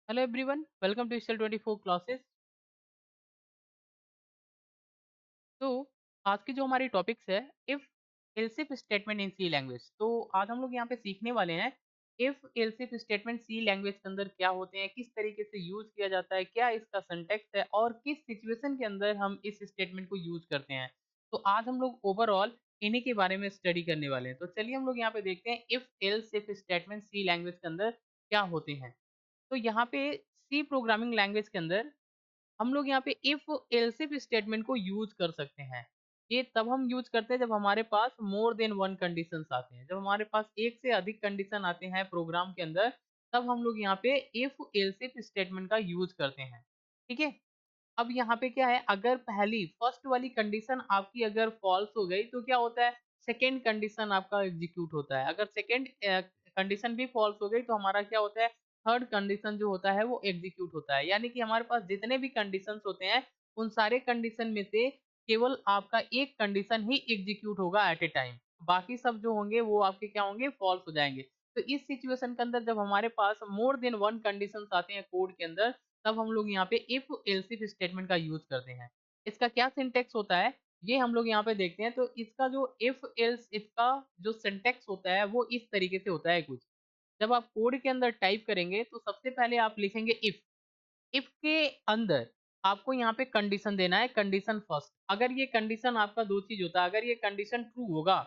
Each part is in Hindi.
Hello everyone, welcome to Digital 24 classes। तो आज की जो हमारी टॉपिक्स है if else if statement in C language. तो आज हम लोग यहाँ पे सीखने वाले हैं if else if statement C language के अंदर क्या होते हैं, किस तरीके से यूज किया जाता है, क्या इसका सिंटैक्स है और किस सिचुएशन के अंदर हम इस स्टेटमेंट को यूज करते हैं। तो आज हम लोग ओवरऑल इन्हीं के बारे में स्टडी करने वाले हैं। तो चलिए हम लोग यहाँ पे देखते हैं if else if statement C language के अंदर क्या होते हैं। तो यहाँ पे सी प्रोग्रामिंग लैंग्वेज के अंदर हम लोग यहाँ पे इफ एल्सिफ स्टेटमेंट को यूज कर सकते हैं। ये तब हम यूज करते हैं जब हमारे पास मोर देन वन कंडीशंस आते हैं, जब हमारे पास एक से अधिक कंडीशन आते हैं प्रोग्राम के अंदर, तब हम लोग यहाँ पे इफ एल्सिफ स्टेटमेंट का यूज करते हैं। ठीक है। अब यहाँ पे क्या है, अगर पहली फर्स्ट वाली कंडीशन आपकी अगर फॉल्स हो गई तो क्या होता है, सेकेंड कंडीशन आपका एग्जीक्यूट होता है। अगर सेकेंड कंडीशन भी फॉल्स हो गई तो हमारा क्या होता है, थर्ड कंडीशन जो होता है वो एग्जीक्यूट होता है। यानी कि हमारे पास जितने भी कंडीशंस होते हैं उन सारे कंडीशन में से केवल आपका एक कंडीशन ही एग्जीक्यूट होगा एट ए टाइम, बाकी सब जो होंगे वो आपके क्या होंगे, फॉल्स हो जाएंगे। तो इस सिचुएशन के अंदर जब हमारे पास मोर देन वन कंडीशंस आते हैं कोड के अंदर, तब हम लोग यहाँ पे इफ एल्सिफ स्टेटमेंट का यूज करते हैं। इसका क्या सिंटेक्स होता है ये हम लोग यहाँ पे देखते हैं। तो इसका जो इफ एल्स इफ का जो सिंटेक्स होता है वो इस तरीके से होता है कुछ। जब आप कोड के अंदर टाइप करेंगे तो सबसे पहले आप लिखेंगे इफ के अंदर आपको यहाँ पे कंडीशन देना है, कंडीशन फर्स्ट। अगर ये कंडीशन आपका दो चीज होता है, अगर ये कंडीशन ट्रू होगा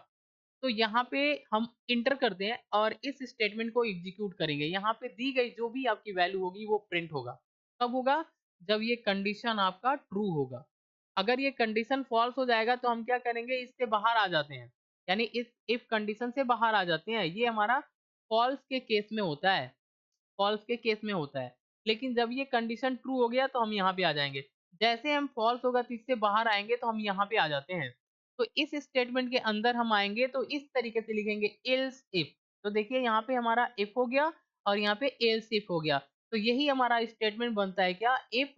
तो यहाँ पे हम इंटर करते हैं और इस स्टेटमेंट को एग्जीक्यूट करेंगे। यहाँ पे दी गई जो भी आपकी वैल्यू होगी वो प्रिंट होगा। कब होगा, जब ये कंडीशन आपका ट्रू होगा। अगर ये कंडीशन फॉल्स हो जाएगा तो हम क्या करेंगे, इससे बाहर आ जाते हैं, यानी इस इफ कंडीशन से बाहर आ जाते हैं। ये हमारा फॉल्स के केस में होता है, फॉल्स के केस में होता है। लेकिन जब ये कंडीशन ट्रू हो गया तो हम यहाँ पे आ जाएंगे। जैसे हम फॉल्स होगा तो इससे बाहर आएंगे तो हम यहाँ पे आ जाते हैं। तो इस स्टेटमेंट के अंदर हम आएंगे तो इस तरीके से लिखेंगे एल्स इफ। तो देखिए यहाँ पे हमारा इफ हो गया और यहाँ पे एल्स इफ हो गया। तो यही हमारा स्टेटमेंट बनता है, क्या, इफ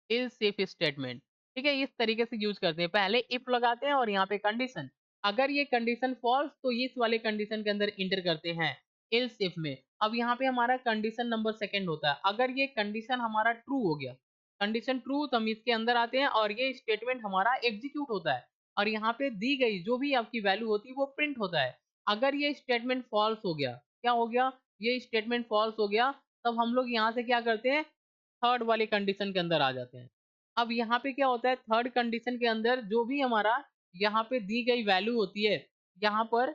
एल्स इफ स्टेटमेंट। ठीक है, इस तरीके से यूज करते हैं, पहले इफ लगाते हैं और यहाँ पे कंडीशन। अगर ये कंडीशन फॉल्स तो इस वाले कंडीशन के अंदर इंटर करते हैं एल्स इफ में। अब यहाँ पे हमारा कंडीशन नंबर सेकंड होता है। अगर ये कंडीशन हमारा ट्रू हो गया, कंडीशन ट्रू, तो हम इसके अंदर आते हैं और ये स्टेटमेंट हमारा एग्जीक्यूट होता है और यहाँ पे दी गई जो भी आपकी वैल्यू होती है वो प्रिंट होता है। अगर ये स्टेटमेंट फॉल्स हो गया, क्या हो गया, ये स्टेटमेंट फॉल्स हो गया, तब हम लोग यहाँ से क्या करते हैं, थर्ड वाले कंडीशन के अंदर आ जाते हैं। अब यहाँ पे क्या होता है, थर्ड कंडीशन के अंदर जो भी हमारा यहाँ पे दी गई वैल्यू होती है, यहाँ पर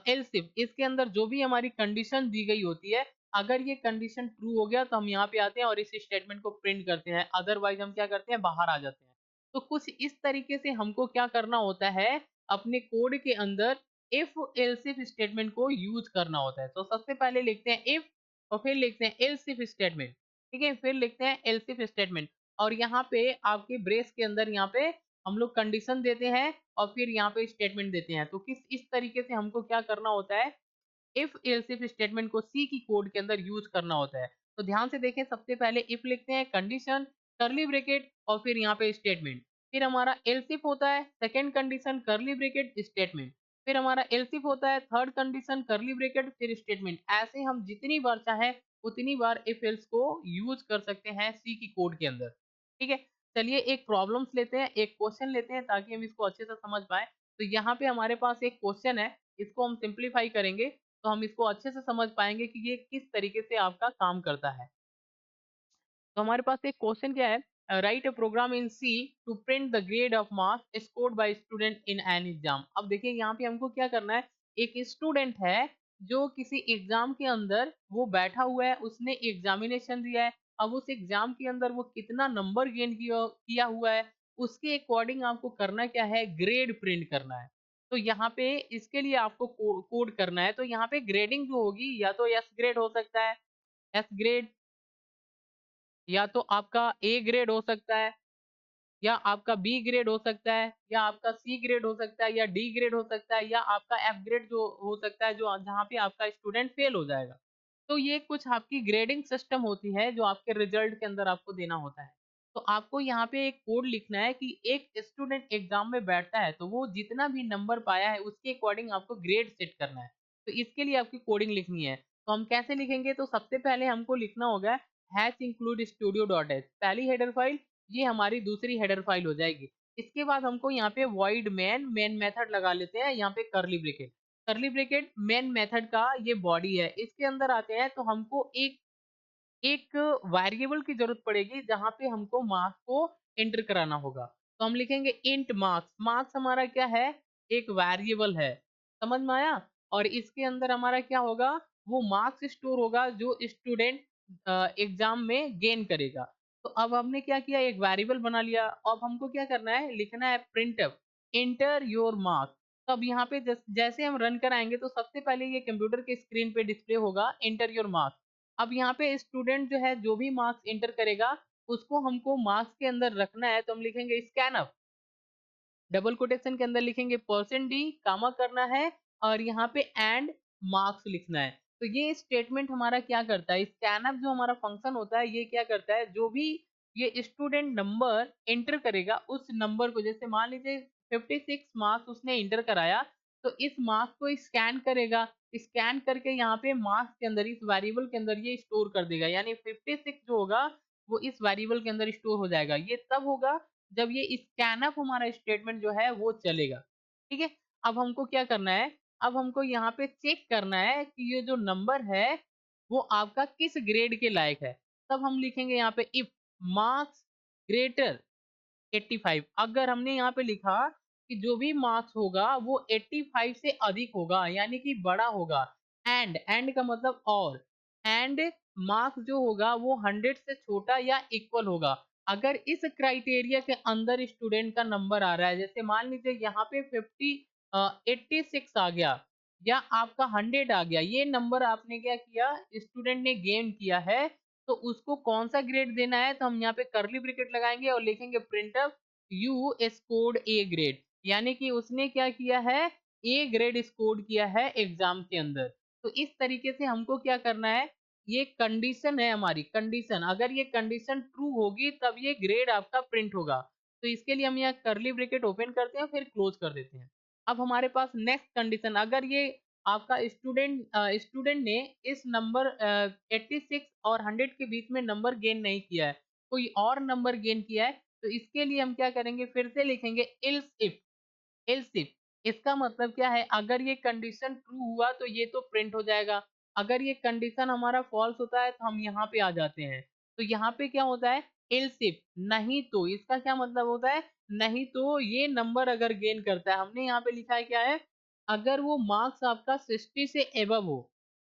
एल्स इफ इसके अंदर जो भी हमारी कंडीशन दी गई होती है, अगर ये कंडीशन ट्रू हो गया तो हम यहाँ पे आते हैं और इस स्टेटमेंट को प्रिंट करते हैं, अदरवाइज हम क्या करते हैं, बाहर आ जाते हैं। तो कुछ इस तरीके से हमको क्या करना होता है, अपने कोड के अंदर इफ एल्स इफ स्टेटमेंट को यूज करना होता है। तो सबसे पहले लिखते हैं इफ और फिर लिखते हैं एल्स इफ स्टेटमेंट। ठीक है, फिर लिखते हैं एल्स इफ स्टेटमेंट और यहाँ पे आपके ब्रेस के अंदर यहाँ पे हम लोग कंडीशन देते हैं और फिर यहाँ पे स्टेटमेंट देते हैं। तो किस इस तरीके से हमको क्या करना होता है, इफ एल्स इफ स्टेटमेंट को सी की कोड के अंदर यूज करना होता है। तो ध्यान से देखें, सबसे पहले इफ लिखते हैं, कंडीशन, करली ब्रैकेट और फिर यहाँ पे स्टेटमेंट। फिर हमारा एल्स इफ होता है, सेकंड कंडीशन, करली ब्रैकेट, स्टेटमेंट। फिर हमारा एल्स इफ होता है, थर्ड कंडीशन, करली ब्रैकेट, फिर स्टेटमेंट। ऐसे हम जितनी बार चाहे उतनी बार इफ एल्स को यूज कर सकते हैं सी की कोड के अंदर। ठीक है। चलिए एक प्रॉब्लम्स लेते हैं, एक क्वेश्चन लेते हैं ताकि हम इसको अच्छे से समझ पाए। तो यहाँ पे हमारे पास एक क्वेश्चन है, इसको हम सिंप्लीफाई करेंगे तो हम इसको अच्छे से समझ पाएँगे कि ये किस तरीके से आपका काम करता है। तो हमारे पास एक क्वेश्चन क्या है, write a program in C to print the grade of marks scored by student in an exam. अब देखिए यहाँ पे हमको क्या करना है, एक स्टूडेंट है जो किसी एग्जाम के अंदर वो बैठा हुआ है, उसने एग्जामिनेशन दिया है। अब उस एग्जाम के अंदर वो कितना नंबर गेन किया किया हुआ है, उसके अकॉर्डिंग आपको करना क्या है, ग्रेड प्रिंट करना है। तो यहाँ पे इसके लिए आपको कोड करना है। तो यहाँ पे ग्रेडिंग जो होगी, या तो एस ग्रेड हो सकता है, एस ग्रेड, या तो आपका ए ग्रेड हो सकता है, या आपका बी ग्रेड हो सकता है, या आपका सी ग्रेड हो सकता है, या डी ग्रेड हो सकता है, या आपका एफ ग्रेड जो हो सकता है, जो जहाँ पे आपका स्टूडेंट फेल हो जाएगा। तो ये कुछ आपकी ग्रेडिंग सिस्टम होती है जो आपके रिजल्ट के अंदर आपको देना होता है। तो आपको यहाँ पे एक कोड लिखना है कि एक स्टूडेंट एग्जाम में बैठता है तो वो जितना भी नंबर पाया है उसके अकॉर्डिंग आपको ग्रेड सेट करना है। तो इसके लिए आपकी कोडिंग लिखनी है। तो हम कैसे लिखेंगे? तो सबसे पहले हमको लिखना होगा hash include studio dot H, पहली हेडर फाइल, ये हमारी दूसरी हेडर फाइल हो जाएगी। इसके बाद हमको यहाँ पे वॉइड मेन मेथड लगा लेते हैं, यहाँ पे कर्ली ब्रैकेट मेन मेथड का ये बॉडी है। इसके अंदर आते हैं तो हमको एक एक वेरिएबल की ज़रूरत पड़ेगी जहाँ पे हमको मार्क्स को एंटर कराना होगा। तो हम लिखेंगे इंट मार्क्स, मार्क्स हमारा क्या है? एक वेरिएबल है, समझ में आया? और इसके अंदर हमारा क्या होगा? वो मार्क्स स्टोर होगा जो स्टूडेंट एग्ज़ाम में गेन करेगा। तो अब हमने क्या किया? एक वेरिएबल बना लिया। अब हमको क्या करना है? लिखना है प्रिंटफ एंटर योर मार्क्स। तो अब यहाँ पे जैसे हम रन कराएँगे तो सबसे पहले ये कंप्यूटर के स्क्रीन पे डिस्प्ले होगा एंटर योर मार्क्स। अब यहाँ पे स्टूडेंट जो है जो भी मार्क्स एंटर करेगा उसको हमको मार्क्स के अंदर रखना है, तो हम लिखेंगे स्कैनफ, डबल कोटेशन के अंदर लिखेंगे परसेंट डी, कामा करना है और यहाँ पे एंड मार्क्स लिखना है। तो ये स्टेटमेंट हमारा क्या करता है? स्कैनफ जो हमारा फंक्शन होता है ये क्या करता है? जो भी ये स्टूडेंट नंबर एंटर करेगा उस नंबर को, जैसे मान लीजिए 56 मार्क्स उसने एंटर कराया, तो इस मार्क्स को स्कैन करेगा, स्कैन करके यहाँ पे मार्क्स के अंदर इस वेरिएबल के अंदर ये स्टोर कर देगा, यानी 56 जो होगा वो इस वेरिएबल के अंदर स्टोर हो जाएगा। ये तब होगा जब ये स्कैनफ हमारा स्टेटमेंट जो है वो चलेगा, ठीक है? अब हमको क्या करना है? अब हमको यहाँ पे चेक करना है कि ये जो नंबर है वो आपका किस ग्रेड के लायक है। तब हम लिखेंगे यहाँ पे इफ मार्क्स ग्रेटर 85, अगर हमने यहाँ पे लिखा कि जो भी मार्क्स होगा वो 85 से अधिक होगा यानी कि बड़ा होगा, एंड का मतलब और, एंड मार्क्स जो होगा वो 100 से छोटा या इक्वल होगा। अगर इस क्राइटेरिया के अंदर स्टूडेंट का नंबर आ रहा है, जैसे मान लीजिए यहाँ पे 86 आ गया या आपका 100 आ गया, ये नंबर आपने क्या किया? स्टूडेंट ने गेन किया है, तो उसको कौन-सा ग्रेड देना है? तो हम यहाँ पे कर्ली ब्रैकेट लगाएँगे और लिखेंगे printf you scored A grade, यानी कि उसने क्या किया है? ए ग्रेड स्कोर किया है एग्ज़ाम के अंदर। तो इस तरीके से हमको क्या करना है? ये कंडीशन है हमारी, कंडीशन, अगर ये कंडीशन ट्रू होगी तब ये ग्रेड आपका प्रिंट होगा। तो इसके लिए हम यहाँ कर्ली ब्रैकेट ओपन करते हैं फिर क्लोज़ कर देते हैं। अब हमारे पास नेक्स्ट कंडीशन, अगर ये आपका स्टूडेंट ने इस नंबर 86 और 100 के बीच में नंबर गेन नहीं किया है, कोई और नंबर गेन किया है, तो इसके लिए हम क्या करेंगे? फिर से लिखेंगे एल्स इफ, इसका मतलब क्या है? अगर ये कंडीशन ट्रू हुआ तो ये तो प्रिंट हो जाएगा। अगर ये कंडीशन हमारा फॉल्स होता है तो हम यहाँ पे आ जाते हैं। तो यहाँ पे क्या होता है? एल्स इफ, नहीं तो, इसका क्या मतलब होता है? नहीं तो ये नंबर अगर गेन करता है, हमने यहाँ पे लिखा है क्या है? अगर वो मार्क्स आपका 60 से एबव हो,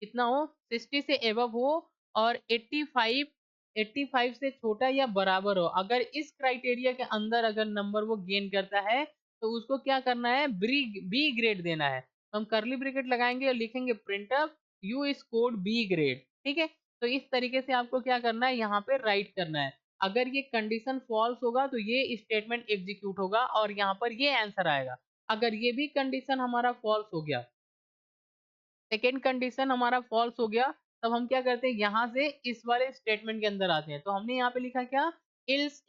कितना हो? 60 से एबव हो और 85 से छोटा या बराबर हो। अगर इस क्राइटेरिया के अंदर अगर नंबर वो गेन करता है तो उसको क्या करना है? बी ग्रेड देना है। तो हम कर्ली ब्रैकेट लगाएँगे और लिखेंगे printf you scored B grade, ठीक है? तो इस तरीके से आपको क्या करना है? यहाँ पे राइट करना है। अगर ये कंडीशन फॉल्स होगा तो ये स्टेटमेंट एग्ज़ीक्यूट होगा और यहाँ पर ये आंसर आएगा। अगर ये भी कंडीशन हमारा फॉल्स हो गया, सेकंड कंडीशन हमारा फॉल्स हो गया, तब हम क्या करते हैं? यहाँ से इस वाले स्टेटमेंट के अंदर आते हैं। तो हमने यहाँ पे लिखा क्या? एल्स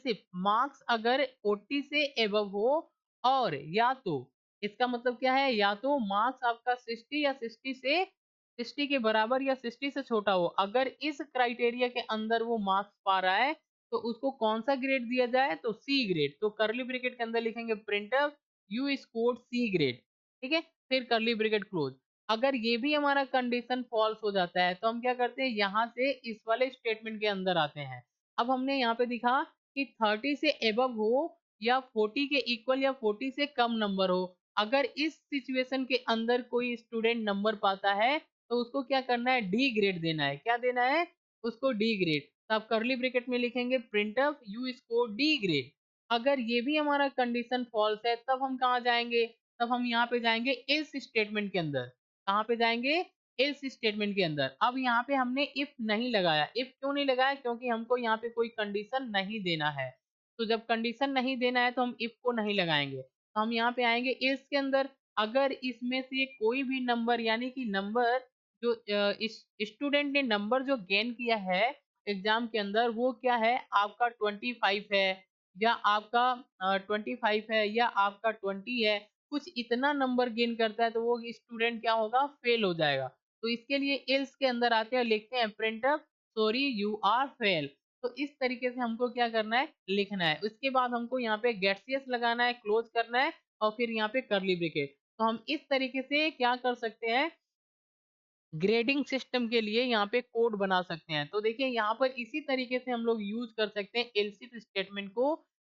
इफ मार्क्स अगर 40 से एबव हो और या तो, इसका मतलब क्या है? या तो मार्क्स आपका 60 या 60 के बराबर या 60 से छोटा हो। अगर इस क्राइटेरिया के अंदर वो मार्क्स पा रहा है, तो उसको कौन-सा ग्रेड दिया जाए? तो सी ग्रेड। तो कर्ली ब्रैकेट के अंदर लिखेंगे printf you scored C grade, ठीक है? फिर कर्ली ब्रैकेट क्लोज़। अगर ये भी हमारा कंडीशन फॉल्स हो जाता है, तो हम क्या करते हैं? यहाँ से इस वाले स्टेटमेंट के अंदर आते हैं। अब हमने यहाँ पे दिखा कि 30 से एबव हो या 40 के इक्वल या 40 से कम नंबर हो। अगर इस सिचुएशन के अंदर कोई स्टूडेंट नंबर पाता है, तो उसको क्या करना है? डी ग्रेड देना है। क्या देना है? उसको डी ग्रेड। तो आप कर्ली ब्रैकेट में लिखेंगे printf you score D grade. अगर ये भी हमारा कंडीशन फॉल्स है, तब हम कहाँ जाएँगे? तब हम यहाँ पे जाएँगे एल्स स्टेटमेंट के अंदर। कहाँ पे जाएँगे? एल्स स्टेटमेंट के अंदर। अब यहाँ पे हमने इफ नहीं लगाया। इफ क्यों नहीं लगाया? क्योंकि हमको यहाँ पे कोई कंडीशन नहीं देना है। तो जब कंडीशन नहीं देना है तो हम इफ को नहीं लगाएँगे। तो हम यहाँ पे आएँगे एल्स के अंदर। अगर इसमें से कोई भी नंबर, यानी कि नंबर जो इस स्टूडेंट ने नंबर जो गेन किया है एग्ज़ाम के अंदर, वो क्या है? आपका 25 है या आपका 25 है या आपका 20 है। कुछ इतना नंबर गेन करता है तो वो स्टूडेंट क्या होगा? फेल हो जाएगा। तो इसके लिए एल्स के अंदर आते हैं और लिखते हैं printf sorry you are fail. तो इस तरीके से हमको क्या करना है, लिखना है। उसके बाद हमको यहाँ पे गेट्सियस लगाना है, क्लोज करना है और फिर यहाँ पे कर्ली ब्रैकेट। तो हम इस तरीके से क्या कर सकते हैं, ग्रेडिंग सिस्टम के लिए यहाँ पे कोड बना सकते हैं। तो देखिए यहाँ पर इसी तरीके से हम लोग यूज कर सकते हैं एल्स इफ स्टेटमेंट को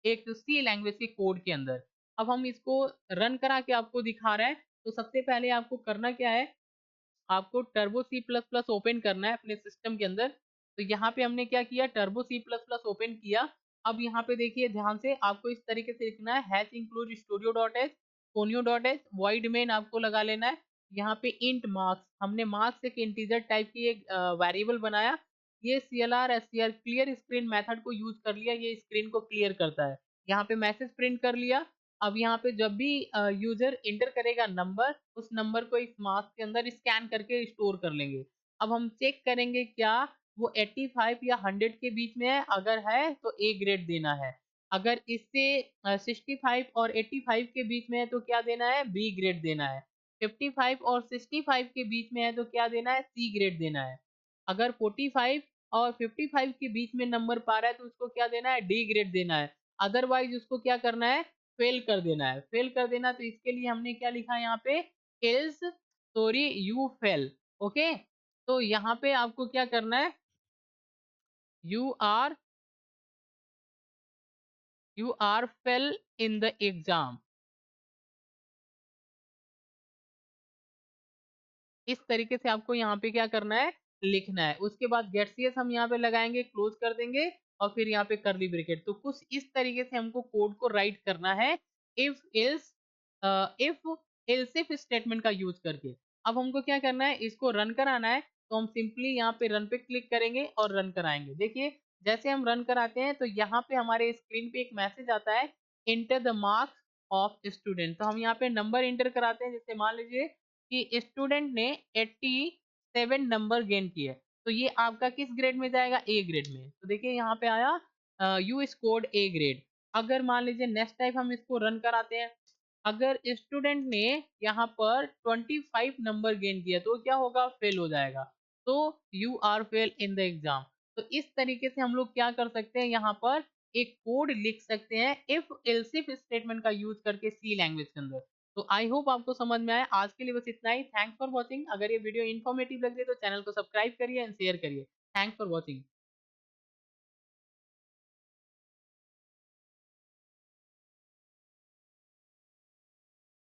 एक सी लैंग्वेज के कोड के अंदर। अब हम इसको रन करा के आपको दिखा रहे हैं। तो सबसे पहले आपको करना क्या है, आपको Turbo C plus plus open करना है अपने सिस्टम के अंदर। तो यहाँ पे हमने क्या किया, turbo C plus plus open किया। अब यहाँ पे देखिए ध्यान से, आपको इस तरीके से लिखना है hash include studio dot H conio dot H void main आपको लगा लेना है। यहाँ पे इंट मार्क्स, हमने मार्क्स एक इंटीजर टाइप की एक वेरिएबल बनाया। ये CLR SCR clear screen method को यूज कर लिया, ये स्क्रीन को क्लियर करता है। यहाँ पे मैसेज प्रिंट कर लिया। अब यहाँ पे जब भी यूजर एंटर करेगा नंबर, उस नंबर को इस मार्क्स के अंदर स्कैन करके स्टोर कर लेंगे। अब हम चेक करेंगे क्या वो 85 या 100 के बीच में है, अगर है तो ए ग्रेड देना है। अगर इससे 65 और 85 के बीच में है तो क्या देना है, बी ग्रेड देना है। 55 और 65 के बीच में है तो क्या देना है, सी ग्रेड देना है। अगर 45 और 55 के बीच में नंबर पा रहा है तो उसको क्या देना है, डी ग्रेड देना है। अदरवाइज उसको क्या करना है, फेल कर देना है। फेल कर देना, तो इसके लिए हमने क्या लिखा है यहाँ पे, else sorry you fail. Okay, तो यहाँ पे आपको क्या करना है, you are fail in the exam, इस तरीके से आपको यहाँ पे क्या करना है, लिखना है। उसके बाद गेटसीएस हम यहाँ पे लगाएंगे, क्लोज कर देंगे और फिर यहाँ पे करली ब्रैकेट। तो कुछ इस तरीके से हमको कोड को राइट करना है if else if else if statement का यूज करके। अब हमको क्या करना है, इसको रन कराना है। तो हम सिंपली यहाँ पे रन पे क्लिक करेंगे और रन कराएंगे। देखिए जैसे हम रन कराते हैं तो यहाँ पे हमारे स्क्रीन पे एक मैसेज आता है, enter the marks of student. तो हम यहाँ पे नंबर एंटर कराते हैं। जैसे मान लीजिए कि स्टूडेंट ने 87 नंबर गेन किए, तो ये आपका किस ग्रेड में जाएगा, ए ग्रेड में। तो देखिए यहाँ पे आया यू स्कोर्ड ए ग्रेड। अगर मान लीजिए नेक्स्ट टाइम हम इसको रन कराते हैं, अगर स्टूडेंट ने यहाँ पर 25 नंबर गेन किया तो क्या होगा, फेल हो जाएगा। तो you are fail in the exam. तो इस तरीके से हम लोग क्या कर सकते हैं, यहाँ पर एक कोड लिख सकते हैं इफ एल्सिफ स्टेटमेंट का यूज करके सी लैंग्वेज के अंदर। तो आई होप आपको समझ में आया। आज के लिए बस इतना ही। Thanks for watching. अगर ये वीडियो इन्फॉर्मेटिव लग रही है तो चैनल को सब्सक्राइब करिए एंड शेयर करिए। Thanks for watching.